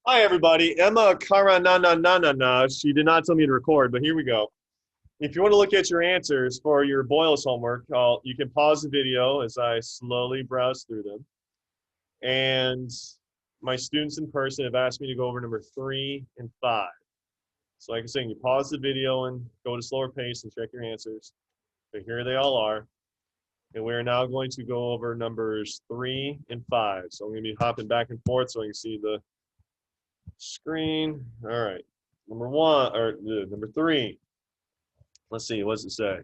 Hi, everybody. Emma Karanana. She did not tell me to record, but here we go. If you want to look at your answers for your Boyle's homework, you can pause the video as I slowly browse through them. And my students in person have asked me to go over number 3 and 5. So like I said, you pause the video and go to slower pace and check your answers. But here they all are. And we're now going to go over numbers 3 and 5. So I'm going to be hopping back and forth so I can see the screen. All right. Number 3. Let's see, what does it say?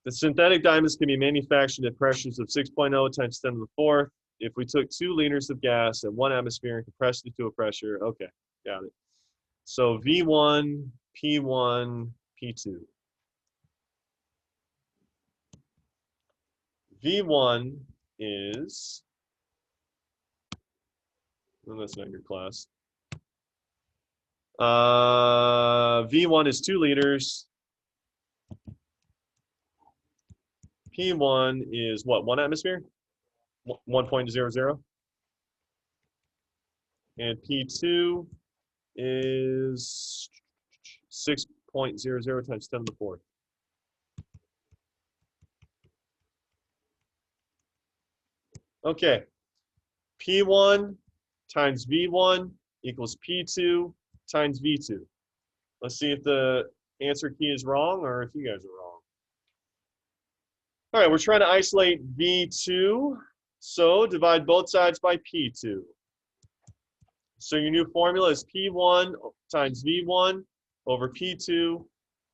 The synthetic diamonds can be manufactured at pressures of 6.0 times 10 to the fourth. If we took 2 liters of gas at 1 atmosphere and compressed it to a pressure, okay, got it. So V1, P1, P2. V1 is, well, that's not your class. V1 is 2 liters. P1 is what, 1 atmosphere? 1.00. And P2 is 6.00 times 10 to the fourth. Okay, P1 times V1 equals P2 times V2. Let's see if the answer key is wrong or if you guys are wrong. All right, we're trying to isolate V2, so divide both sides by P2. So your new formula is P1 times V1 over P2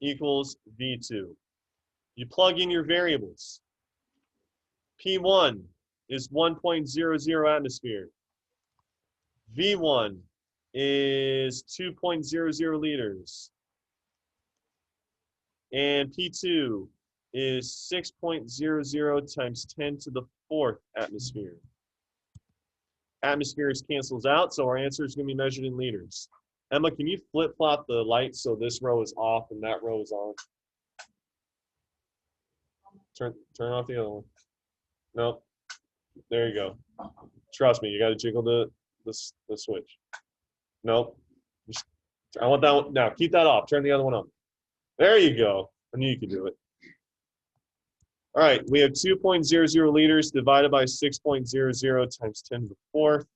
equals V2. You plug in your variables. P1 is 1.00 atmosphere. V1 is 2.00 liters. And P2 is 6.00 times 10 to the fourth atmosphere. Atmospheres cancels out, so our answer is going to be measured in liters. Emma, can you flip-flop the light so this row is off and that row is on? Turn off the other one. Nope. There you go. Trust me, you got to jiggle the switch. Nope. I want that one. Now, keep that off. Turn the other one on. There you go. I knew you could do it. All right, we have 2.00 liters divided by 6.00 times 10 to the fourth.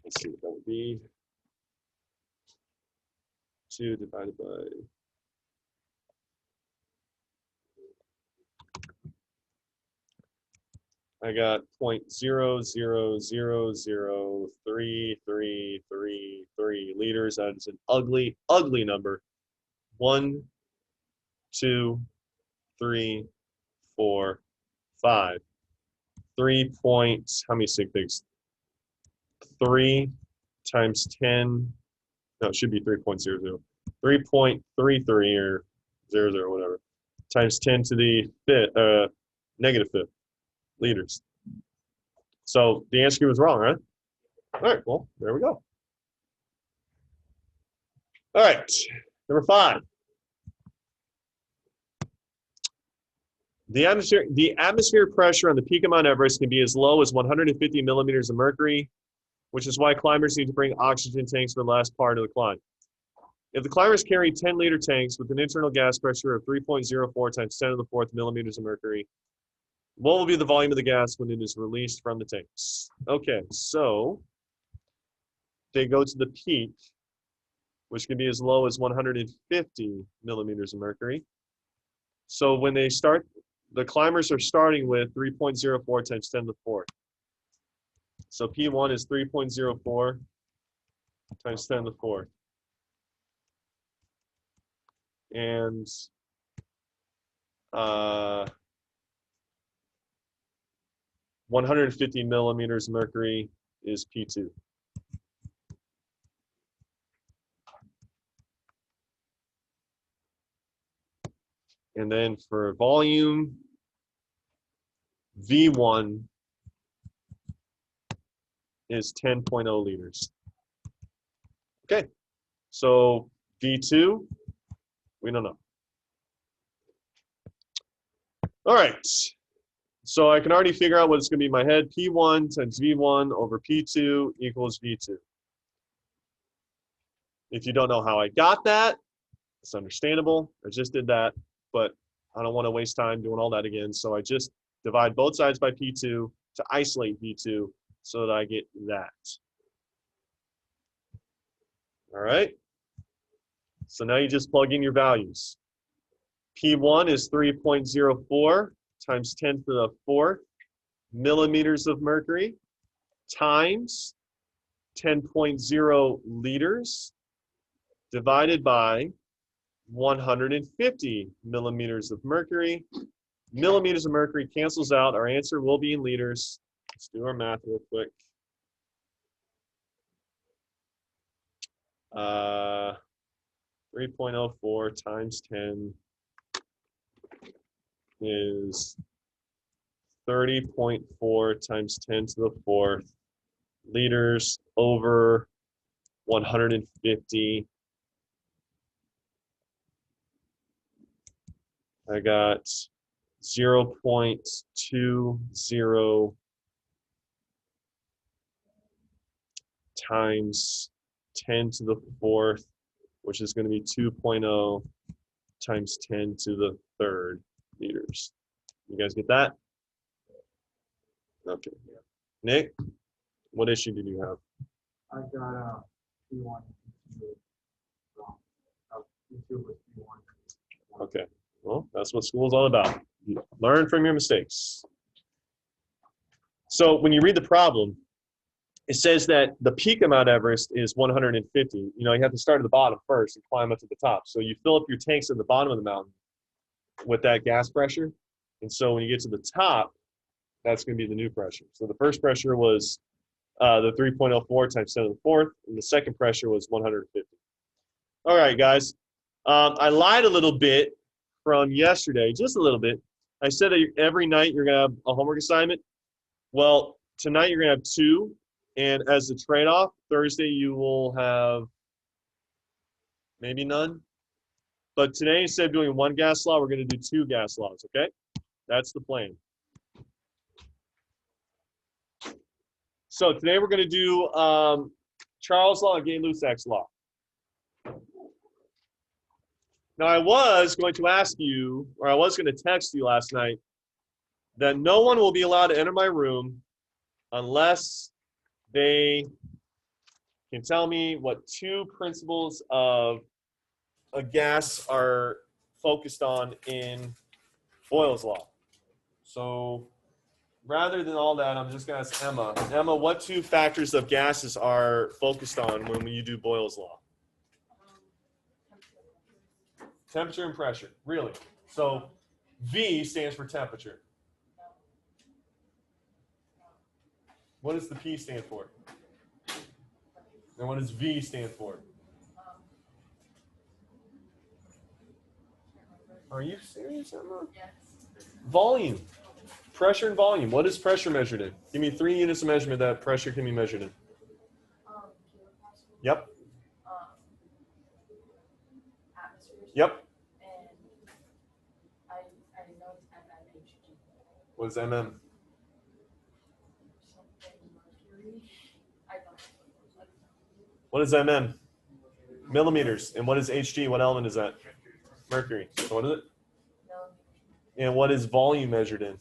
Let's see what that would be. 2 divided by... I got 0.00033333 liters. That is an ugly, ugly number. 1, 2, 3, 4, 5. 3 points. How many sig figs? 3 times 10. No, it should be 3.00. 3.33 or 00, whatever. Times 10 to the fifth, negative fifth liters. So the answer was wrong, right? All right, well, there we go. All right, number 5. The atmosphere pressure on the peak of Mount Everest can be as low as 150 millimeters of mercury, which is why climbers need to bring oxygen tanks for the last part of the climb. If the climbers carry 10-liter tanks with an internal gas pressure of 3.04 times 10 to the fourth millimeters of mercury, what will be the volume of the gas when it is released from the tanks? Okay, so they go to the peak, which can be as low as 150 millimeters of mercury. So when they start, the climbers are starting with 3.04 times 10 to the fourth. So P1 is 3.04 times 10 to the fourth. And 150 millimeters of mercury is P2. And then for volume, V1 is 10.0 liters. Okay, so V2, we don't know. All right, let's So I can already figure out what it's going to be in my head. P1 times V1 over P2 equals V2. If you don't know how I got that, it's understandable. I just did that, but I don't want to waste time doing all that again. So I just divide both sides by P2 to isolate V2 so that I get that. All right. So now you just plug in your values. P1 is 3.04 times 10 to the 4th millimeters of mercury times 10.0 liters divided by 150 millimeters of mercury. Millimeters of mercury cancels out. Our answer will be in liters. Let's do our math real quick. 3.04 times 10 is 30.4 times 10 to the 4th liters over 150. I got 0.20 times 10 to the 4th, which is going to be 2.0 times 10 to the 3rd liters. You guys get that? Okay. Nick, what issue did you have? I got P1 wrong. P2 was P1. Okay. Well, that's what school is all about. Learn from your mistakes. So when you read the problem, it says that the peak of Mount Everest is 150. You know, you have to start at the bottom first and climb up to the top. So you fill up your tanks at the bottom of the mountain with that gas pressure. And so when you get to the top, that's going to be the new pressure. So the first pressure was the 3.04 times 10 to the 4th, and the second pressure was 150. All right, guys. I lied a little bit from yesterday, just a little bit. I said that every night you're going to have a homework assignment. Well, tonight you're going to have 2, and as a trade-off, Thursday you will have maybe none. But today, instead of doing 1 gas law, we're going to do 2 gas laws, okay? That's the plan. So today we're going to do Charles' law and Gay-Lussac's law. Now, I was going to ask you, or I was going to text you last night, that no one will be allowed to enter my room unless they can tell me what 2 principles of a gas are focused on in Boyle's law. So rather than all that, I'm just going to ask Emma. Emma, what 2 factors of gases are focused on when you do Boyle's law? Temperature and pressure, really. So V stands for temperature. What does the P stand for? And what does V stand for? Are you serious, Emma? Yes. Volume. Pressure and volume. What is pressure measured in? Give me 3 units of measurement that pressure can be measured in. Yep. Atmospheres. Yep. And I know it's mmHg. What is mm? Something mercury. I don't know. What is mm? Millimeters. And what is Hg? What element is that? Mercury. So what is it? And what is volume measured in?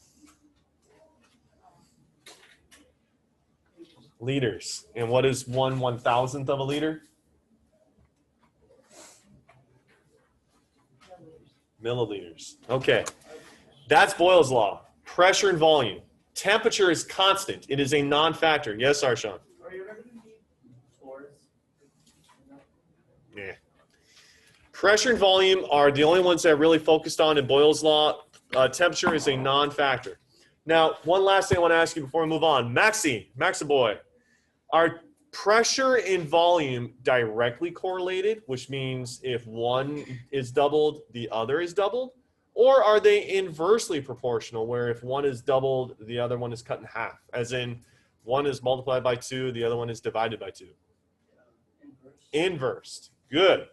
Liters. And what is 1/1000th of a liter? Milliliters. Okay. That's Boyle's law. Pressure and volume. Temperature is constant. It is a non-factor. Yes, Arshan? Are you ever going to need floors? Yeah. Pressure and volume are the only ones that are really focused on in Boyle's law. Temperature is a non-factor. Now, one last thing I want to ask you before we move on. Maxi boy, are pressure and volume directly correlated, which means if one is doubled, the other is doubled? Or are they inversely proportional, where if one is doubled, the other one is cut in half? As in, one is multiplied by 2, the other one is divided by 2. Inversed. Good.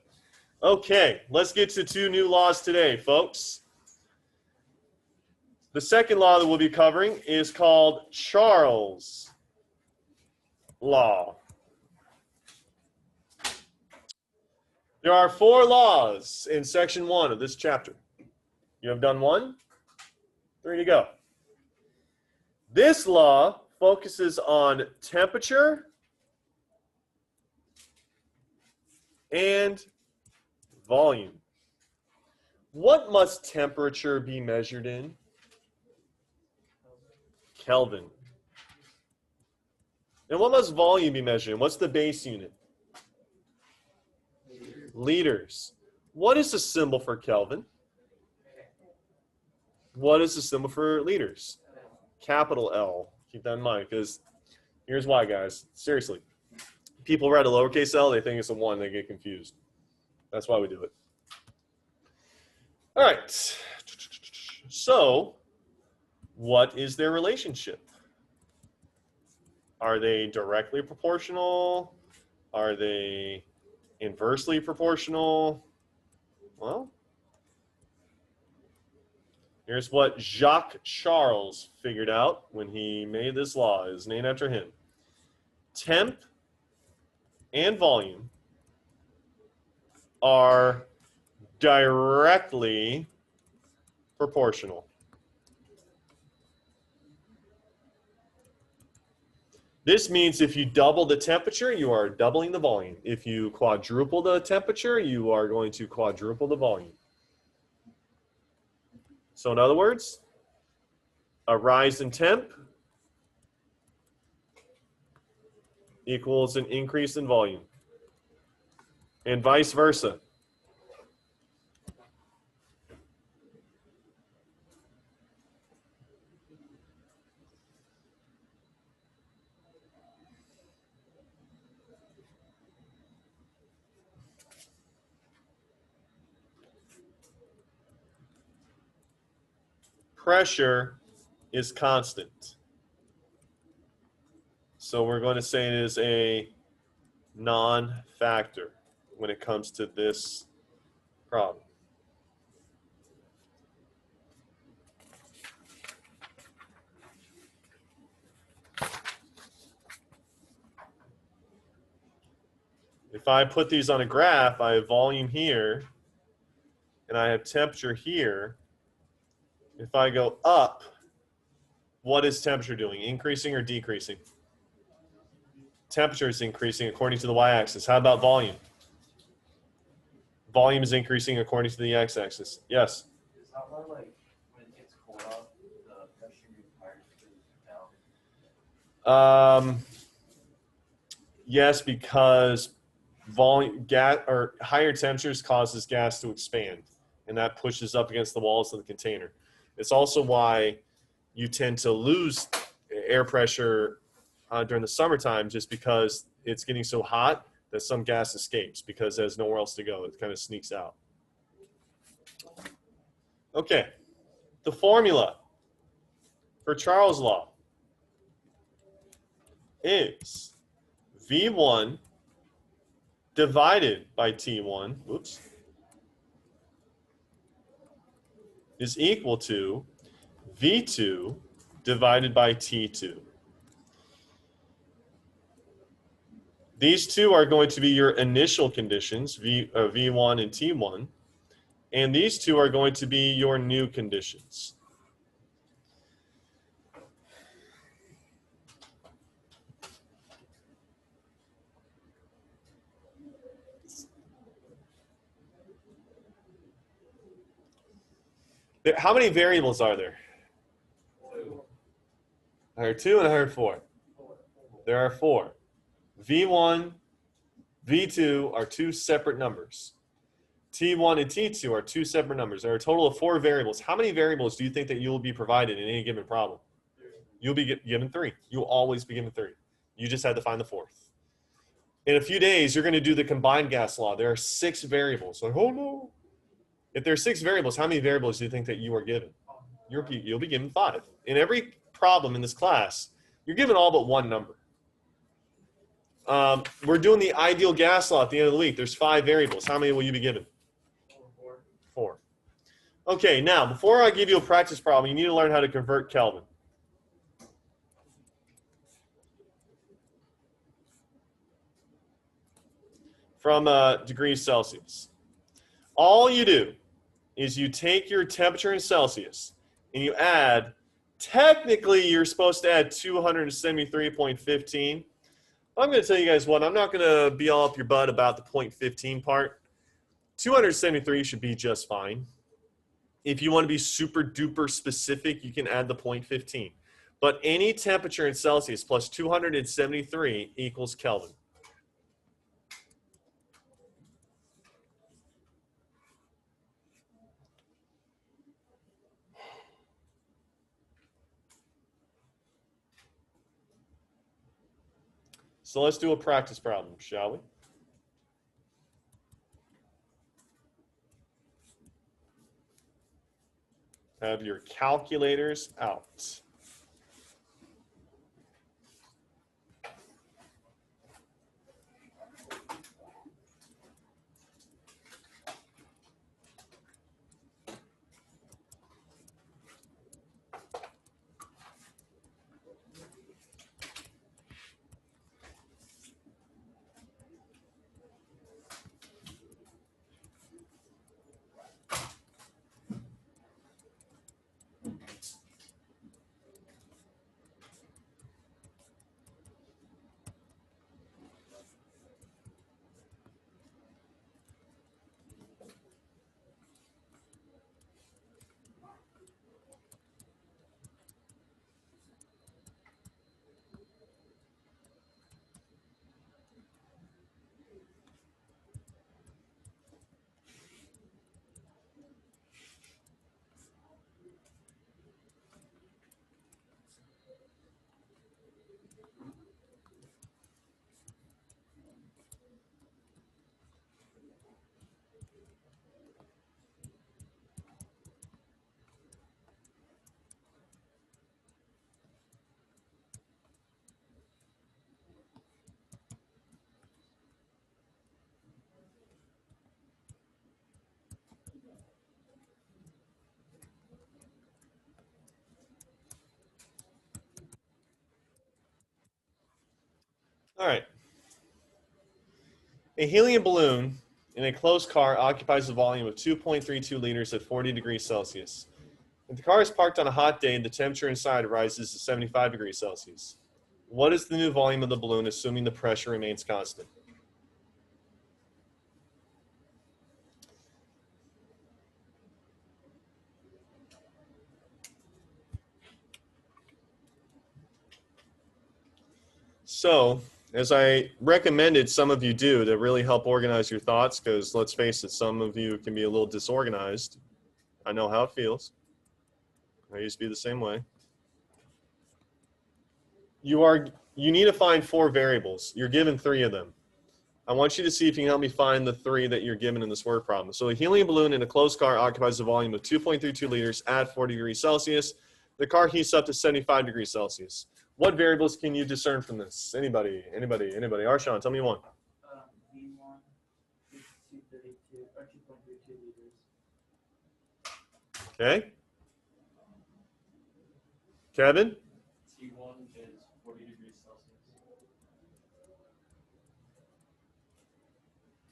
Okay, let's get to 2 new laws today, folks. The second law that we'll be covering is called Charles' law. There are 4 laws in section 1 of this chapter. You have done 1, 3 to go. This law focuses on temperature and volume. What must temperature be measured in? Kelvin. And what must volume be measured in? What's the base unit? Liters. What is the symbol for Kelvin? What is the symbol for liters? Capital L. Keep that in mind, because here's why, guys. Seriously. People write a lowercase l, they think it's a 1, they get confused. That's why we do it. All right. So, what is their relationship? Are they directly proportional? Are they inversely proportional? Well, here's what Jacques Charles figured out when he made this law. It's named after him. Temp and volume are directly proportional. This means if you double the temperature, you are doubling the volume. If you quadruple the temperature, you are going to quadruple the volume. So in other words, a rise in temp equals an increase in volume, and vice versa. Pressure is constant. So we're going to say it is a non-factor when it comes to this problem. If I put these on a graph, I have volume here, and I have temperature here. If I go up, what is temperature doing? Increasing or decreasing? Temperature is increasing according to the y-axis. How about volume? Volume is increasing according to the x-axis. Yes? Is that why, like, when it gets cold out, the pressure required goes down? Yes, because volume, gas, or higher temperatures causes gas to expand, and that pushes up against the walls of the container. It's also why you tend to lose air pressure during the summertime, just because it's getting so hot that some gas escapes because there's nowhere else to go. It kind of sneaks out. Okay, the formula for Charles' law is V1 divided by T1, whoops, is equal to V2 divided by T2. These two are going to be your initial conditions, V1 and T1, and these two are going to be your new conditions. How many variables are there? I heard 2 and I heard 4. There are 4. V1, V2 are 2 separate numbers. T1 and T2 are 2 separate numbers. There are a total of 4 variables. How many variables do you think that you will be provided in any given problem? You'll be given 3. You'll always be given 3. You just had to find the 4th. In a few days, you're going to do the combined gas law. There are 6 variables. Like, oh no. If there are 6 variables, how many variables do you think that you are given? You'll be given 5. In every problem in this class, you're given all but 1 number. We're doing the ideal gas law at the end of the week. There's 5 variables. How many will you be given? 4. Okay, now, before I give you a practice problem, you need to learn how to convert Kelvin. From degrees Celsius. All you do is you take your temperature in Celsius and you add, technically you're supposed to add 273.15. I'm going to tell you guys what, I'm not going to be all up your butt about the 0.15 part. 273 should be just fine. If you want to be super duper specific, you can add the 0.15. But any temperature in Celsius plus 273 equals Kelvin. So let's do a practice problem, shall we? Have your calculators out. All right. A helium balloon in a closed car occupies a volume of 2.32 liters at 40 degrees Celsius. If the car is parked on a hot day, the temperature inside rises to 75 degrees Celsius. What is the new volume of the balloon, assuming the pressure remains constant? So, as I recommended some of you do to really help organize your thoughts, because let's face it, some of you can be a little disorganized. I know how it feels. I used to be the same way. You need to find 4 variables. You're given 3 of them. I want you to see if you can help me find the 3 that you're given in this word problem. So a helium balloon in a closed car occupies a volume of 2.32 liters at 40 degrees Celsius. The car heats up to 75 degrees Celsius. What variables can you discern from this? Anybody? Arshawn, tell me one. V1 is 232 or 2.32 liters. Okay. Kevin? T1 is 40 degrees Celsius.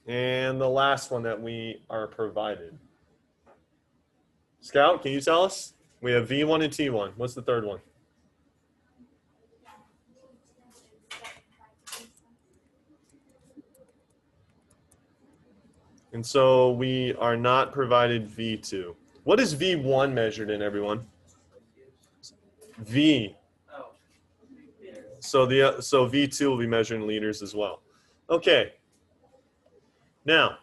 And the last one that we are provided. Scout, can you tell us? We have V1 and T1. What's the third one? And so we are not provided V2. What is V1 measured in, everyone? V. Oh, liters. So V2 will be measured in liters as well. Okay. Now,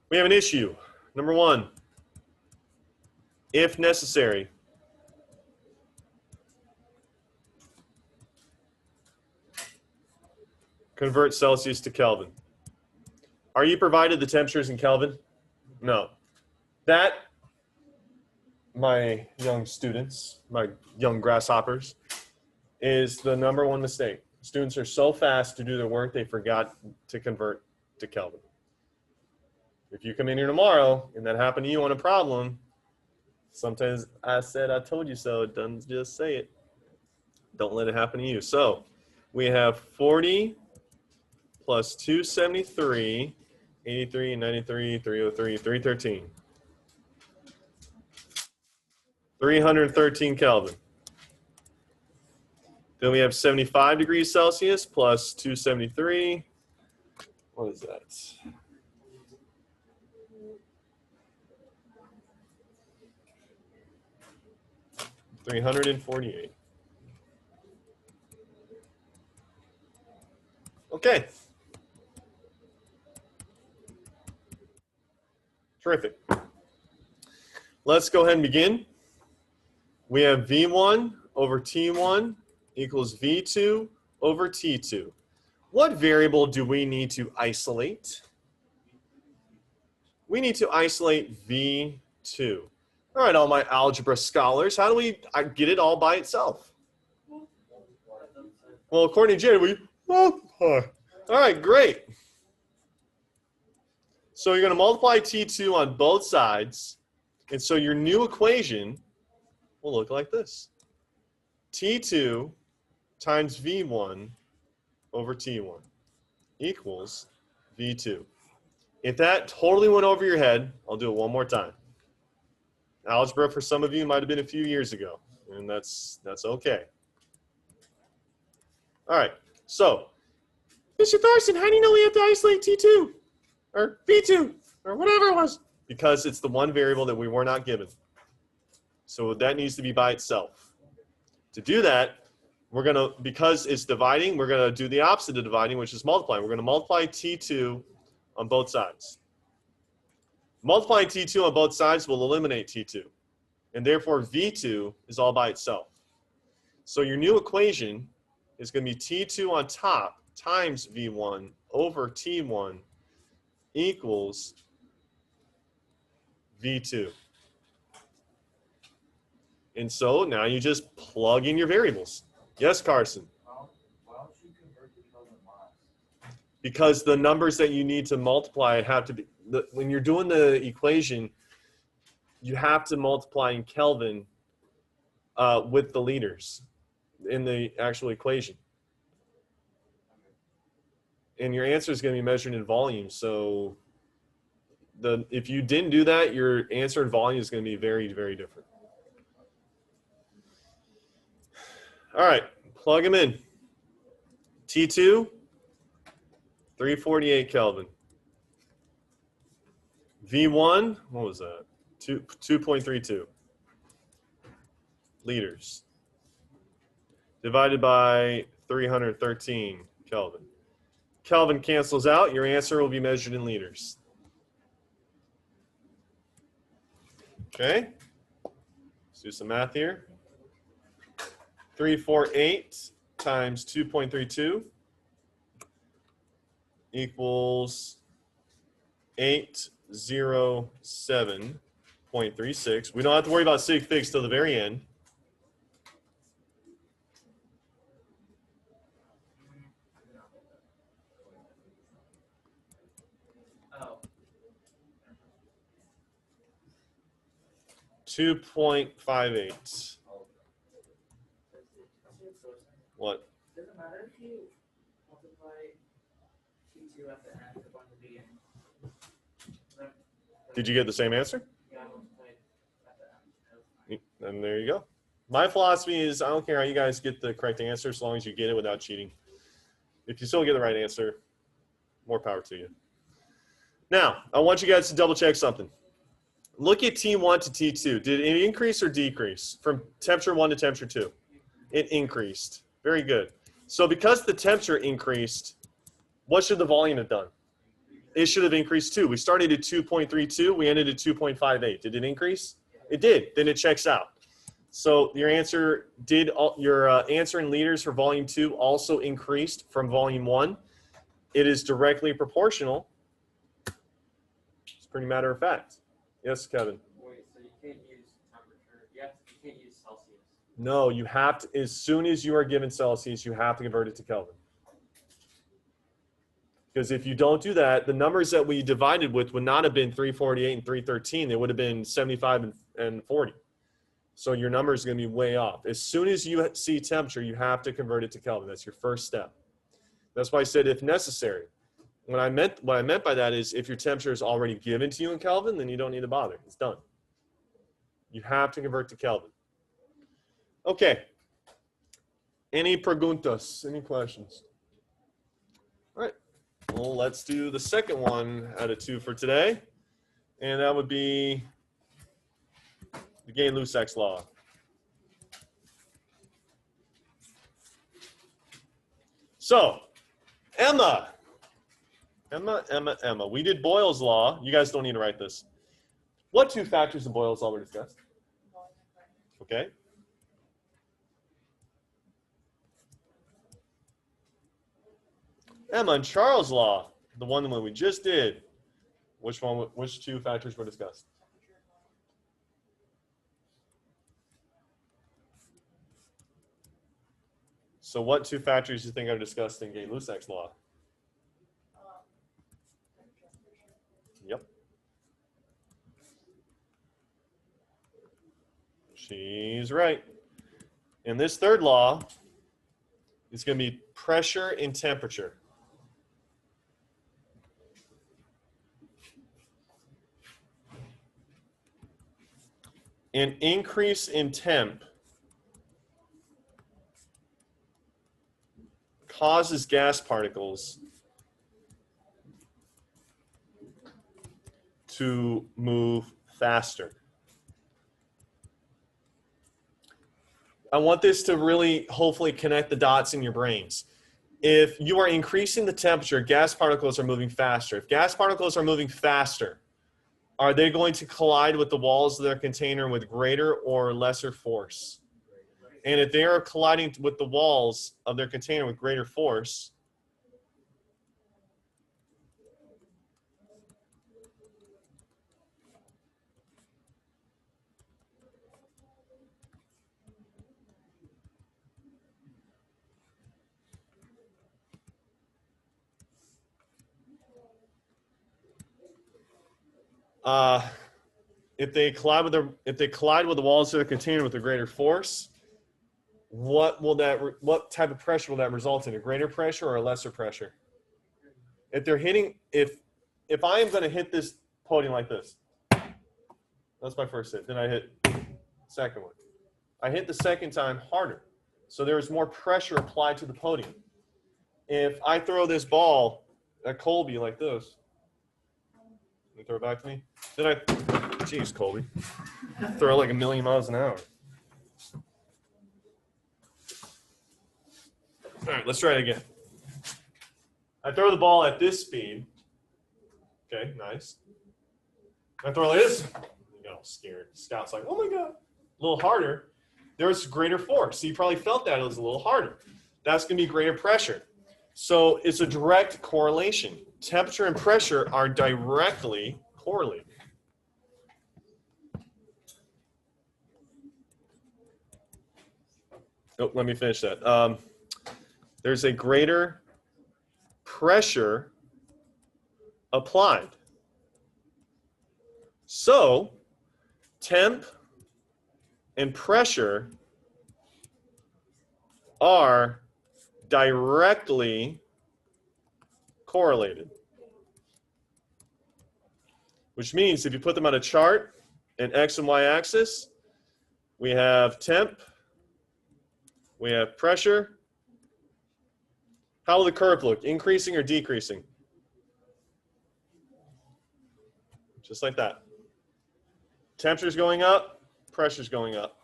we have an issue. Number 1, if necessary, convert Celsius to Kelvin. Are you provided the temperatures in Kelvin? No. That, my young students, my young grasshoppers, is the number 1 mistake. Students are so fast to do their work, they forgot to convert to Kelvin. If you come in here tomorrow and that happened to you on a problem, sometimes I said I told you so. It doesn't just say it. Don't let it happen to you. So we have 40 plus 273, 83, 93, 303, 313. 313 Kelvin. Then we have 75 degrees Celsius plus 273. What is that? 348. Okay. Terrific. Let's go ahead and begin. We have V1 over T1 equals V2 over T2. What variable do we need to isolate? We need to isolate V2. All right, all my algebra scholars, how do we get it all by itself? Well, according to Jay, we multiply. All right, great. So you're going to multiply T2 on both sides. And so your new equation will look like this. T2 times V1 over T1 equals V2. If that totally went over your head, I'll do it one more time. Algebra for some of you might have been a few years ago, and that's okay. All right, so Mr. Thorson, how do you know we have to isolate T2 or V2 or whatever it was? Because it's the one variable that we were not given. So that needs to be by itself. To do that, we're going to, because it's dividing, we're going to do the opposite of dividing, which is multiplying. We're going to multiply T2 on both sides. Multiplying T2 on both sides will eliminate T2. And therefore, V2 is all by itself. So your new equation is going to be T2 on top times V1 over T1 equals V2. And so now you just plug in your variables. Yes, Carson? Why don't you convert to Kelvin miles? Because the numbers that you need to multiply have to be, when you're doing the equation, you have to multiply in Kelvin with the liters in the actual equation. And your answer is going to be measured in volume. So if you didn't do that, your answer in volume is going to be very, very different. All right, plug them in. T2, 348 Kelvin. V1, what was that? 2.32 liters. Divided by 313 Kelvin. Kelvin cancels out. Your answer will be measured in liters. Okay, let's do some math here. 348 times 2.32 equals 807.36. We don't have to worry about sig figs till the very end. Oh. 2.58. What? Doesn't matter if you multiply T2 at the end of the beginning. Did you get the same answer? Yeah, I multiplied at the end. And there you go. My philosophy is I don't care how you guys get the correct answer as long as you get it without cheating. If you still get the right answer, more power to you. Now, I want you guys to double check something. Look at T1 to T2. Did it increase or decrease from temperature 1 to temperature 2? It increased. Very good. So because the temperature increased, what should the volume have done? It should have increased too. We started at 2.32. We ended at 2.58. Did it increase? It did. Then it checks out. So your answer answer in liters for volume 2 also increased from volume 1. It is directly proportional. It's pretty matter of fact. Yes, Kevin. Wait, so you can't use temperature. You can't use Celsius. No, you have to, as soon as you are given Celsius, you have to convert it to Kelvin. Because if you don't do that, the numbers that we divided with would not have been 348 and 313. They would have been 75 and 40. So your number is going to be way off. As soon as you see temperature, you have to convert it to Kelvin. That's your first step. That's why I said if necessary. What I meant by that is if your temperature is already given to you in Kelvin, then you don't need to bother. It's done. You have to convert to Kelvin. Okay. Any preguntas? Any questions? All right. Well, let's do the second one out of 2 for today. And that would be the Gay-Lussac's law. So, Emma. We did Boyle's law. You guys don't need to write this. What 2 factors in Boyle's law were discussed? Okay. Emma, in Charles' law, the one that we just did, which 2 factors were discussed? So what 2 factors do you think are discussed in Gay-Lussac's law? Yep. She's right. And this third law is going to be pressure and temperature. An increase in temp causes gas particles to move faster. I want this to really hopefully connect the dots in your brains. If you are increasing the temperature, gas particles are moving faster. If gas particles are moving faster, are they going to collide with the walls of their container with greater or lesser force? And if they are colliding with the walls of their container with greater force, if they collide with the walls of the container with a greater force, what type of pressure will that result in? A greater pressure or a lesser pressure? If they're hitting, if I am going to hit this podium like this, that's my first hit. Then I hit second one. I hit the second time harder, so there is more pressure applied to the podium. If I throw this ball at Colby like this, you throw it back to me. Then geez, Colby, throw like 1,000,000 miles an hour. All right, let's try it again. I throw the ball at this speed. Okay, nice. I throw it like this. You get all scared. Scout's like, oh my God. A little harder. There's greater force. So you probably felt that it was a little harder. That's going to be greater pressure. So it's a direct correlation. Temperature and pressure are directly correlated. Oh, let me finish that. There's a greater pressure applied. So temp and pressure are directly correlated. Which means if you put them on a chart, an X and Y axis, we have temp, we have pressure. How will the curve look? Increasing or decreasing? Just like that. Temperature's going up, pressure's going up.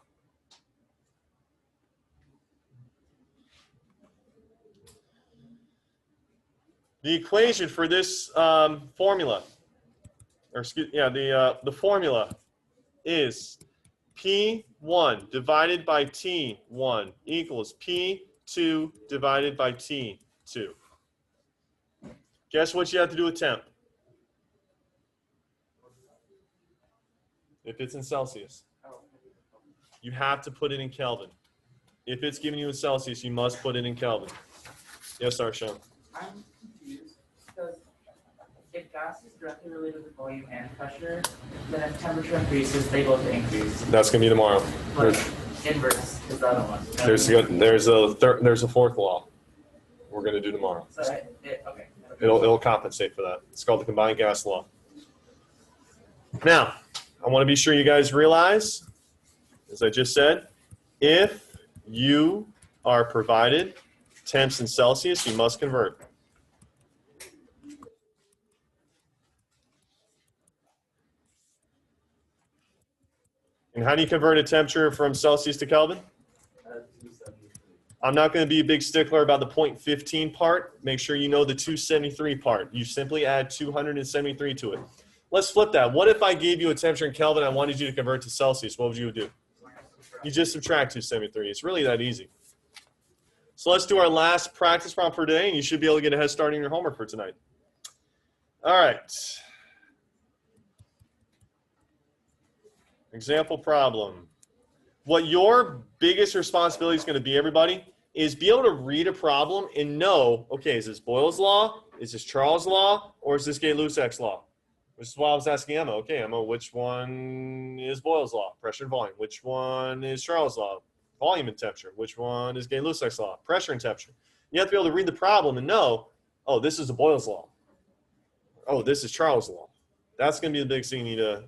The equation for this formula, or excuse, yeah, the formula is P1 divided by T1 equals P2 divided by T2. Guess what you have to do with temp? If it's in Celsius, you have to put it in Kelvin. If it's giving you in Celsius, you must put it in Kelvin. Yes, sir, Sean. I'm confused. So if gas is directly related to volume and pressure, then if temperature increases, they both increase. That's going to be tomorrow. But inverse is the other one. There's a fourth law we're going to do tomorrow. So okay. It'll compensate for that. It's called the combined gas law. Now, I want to be sure you guys realize, as I just said, if you are provided temps in Celsius, you must convert. And how do you convert a temperature from Celsius to Kelvin? I'm not going to be a big stickler about the 0.15 part. Make sure you know the 273 part. You simply add 273 to it. Let's flip that. What if I gave you a temperature in Kelvin and I wanted you to convert to Celsius? What would you do? You just subtract 273. It's really that easy. So let's do our last practice problem for today, and you should be able to get a head start in your homework for tonight. All right. Example problem. What your biggest responsibility is going to be, everybody, is be able to read a problem and know, okay, is this Boyle's law, is this Charles' law, or is this Gay-Lussac's law? Which is why I was asking Emma, okay, Emma, which one is Boyle's law, pressure and volume? Which one is Charles' law, volume and temperature? Which one is Gay-Lussac's law, pressure and temperature? You have to be able to read the problem and know, oh, this is the Boyle's law. Oh, this is Charles' law. That's going to be the biggest thing you need to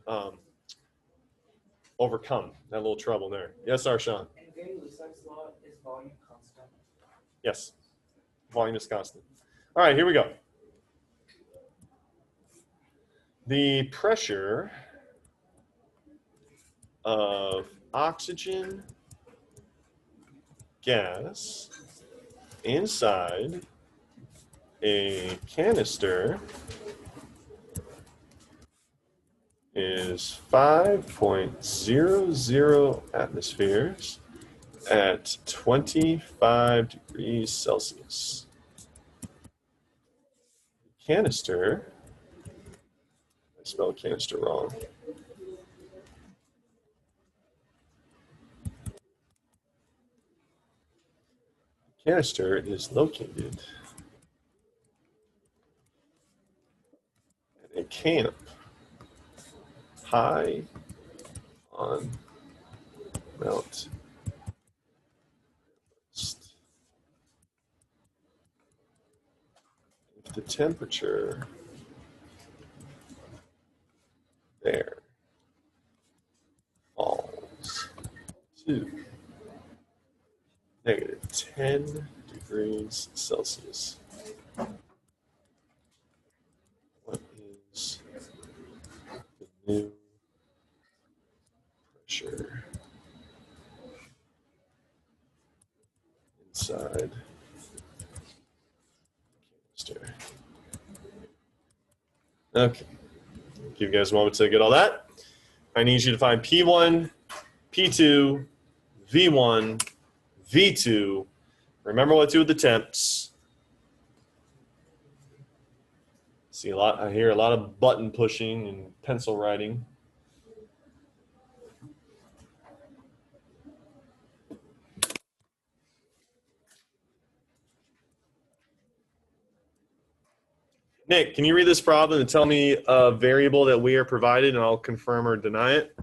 overcome, that little trouble there. Yes, Arshan? And Gay-Lussac's law is volume constant. Yes, volume is constant. All right, here we go. The pressure of oxygen gas inside a canister is 5.00 atmospheres at 25 degrees Celsius. Canister, I spelled canister wrong. Canister is located at a camp high on Mount Everest. If the temperature there falls to negative 10 degrees Celsius, what is the new pressure inside the canister? Okay. Give you guys a moment to get all that. I need you to find P1, P2, V1, V2. Remember what to do with the temps. See a lot. I hear a lot of button pushing and pencil writing. Nick, can you read this problem and tell me a variable that we are provided, and I'll confirm or deny it?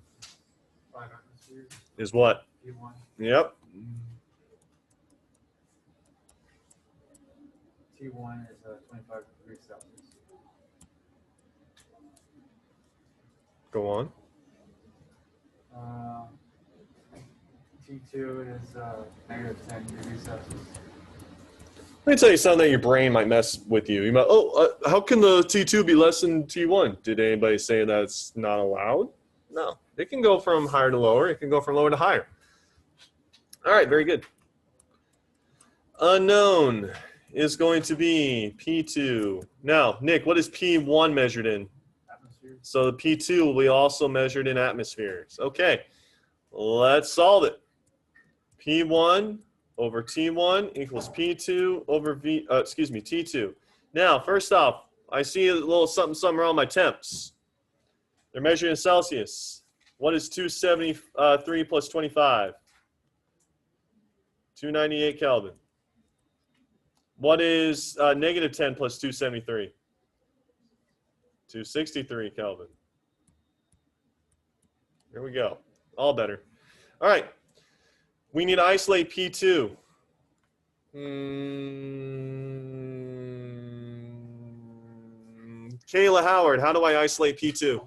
5 atmospheres. Is what? P1. Yep. T1 is 25 degrees Celsius. Go on. T2 is negative 10 degrees Celsius. Let me tell you something that your brain might mess with you. You might, how can the T2 be less than T1? Did anybody say that's not allowed? No. It can go from higher to lower. It can go from lower to higher. All right, very good. Unknown is going to be P2. Now, Nick, what is P1 measured in? Atmospheres. So the P2 will be also measured in atmospheres. Okay, let's solve it. P1 over T1 equals P2 over T2. Now, first off, I see a little something wrong with my temps. They're measured in Celsius. What is 273 plus 25? 298 Kelvin. What is negative 10 plus 273? 263 Kelvin. There we go. All better. All right. We need to isolate P2. Kayla Howard, how do I isolate P2?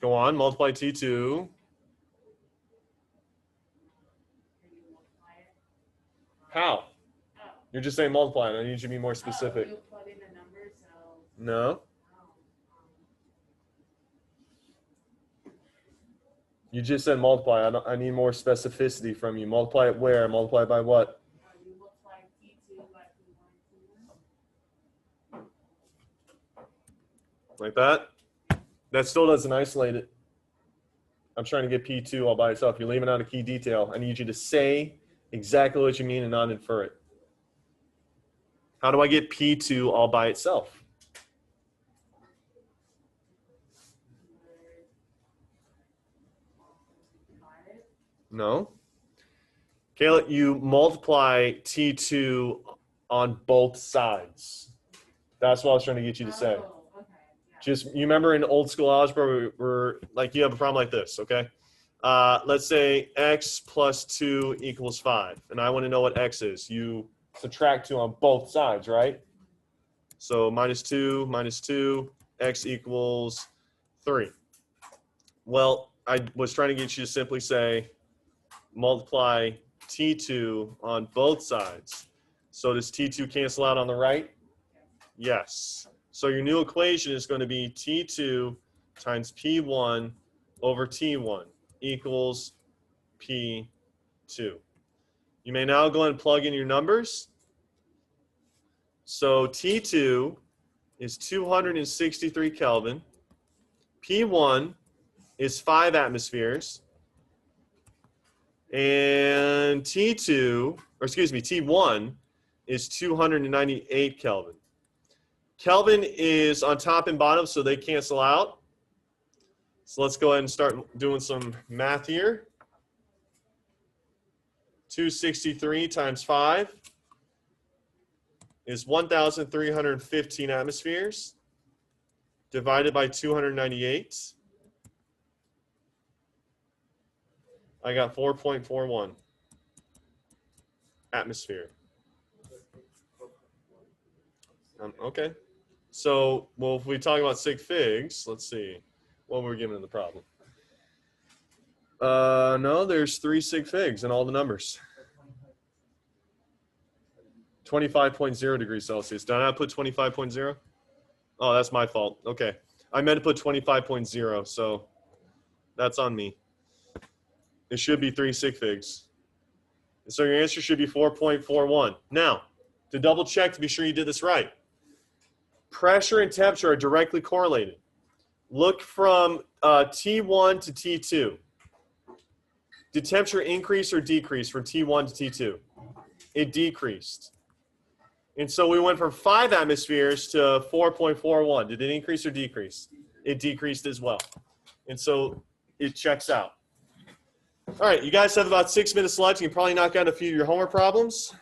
Go on, multiply T2. How? You're just saying multiply. I need you to be more specific. You plug in the numbers, so. No. You just said multiply. I need more specificity from you. Multiply it where? Multiply by what? You multiply T2 by P1, T1. Like that? That still doesn't isolate it. I'm trying to get P2 all by itself. You're leaving out a key detail. I need you to say exactly what you mean and not infer it. How do I get P2 all by itself? No. Kayla, you multiply T2 on both sides. That's what I was trying to get you to say. Okay. Yeah. Just, you remember in old school algebra, we're like, you have a problem like this, okay? Let's say x plus 2 equals 5, and I want to know what x is. You subtract 2 on both sides, right? So minus 2, x equals 3. Well, I was trying to get you to simply say, multiply T2 on both sides. So does T2 cancel out on the right? Yes. So your new equation is going to be T2 times P1 over T1 equals P2. You may now go ahead and plug in your numbers. So T2 is 263 Kelvin. P1 is 5 atmospheres. And T1 is 298 Kelvin. Kelvin is on top and bottom, so they cancel out. So let's go ahead and start doing some math here. 263 times 5 is 1,315 atmospheres divided by 298. I got 4.41 atmosphere. Okay. So, well, if we talk about sig figs, let's see. What were we given in the problem? No, there's 3 sig figs in all the numbers. 25.0 degrees Celsius. Did I not put 25.0? Oh, that's my fault. Okay. I meant to put 25.0, so that's on me. It should be 3 sig figs. So your answer should be 4.41. Now, to double check to be sure you did this right, pressure and temperature are directly correlated. Look from T1 to T2. Did temperature increase or decrease from T1 to T2? It decreased. And so we went from 5 atmospheres to 4.41. Did it increase or decrease? It decreased as well. And so it checks out. All right, you guys have about 6 minutes left. You can probably knock out a few of your homework problems.